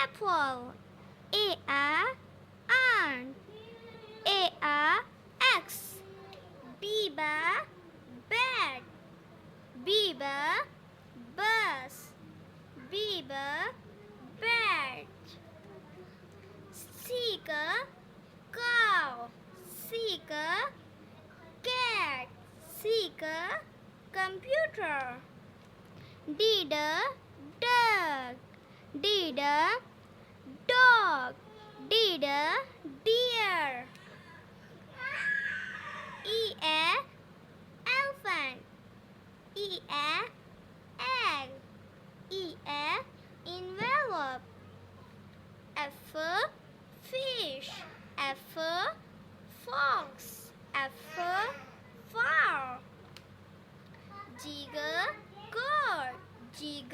apple. A ant. A X. B bat. B bus. B bat. C cow. C cat. C computer. D duck. D dog. D deer. E elephant. E egg. E envelope. F fish. F fox. F far. G goat. G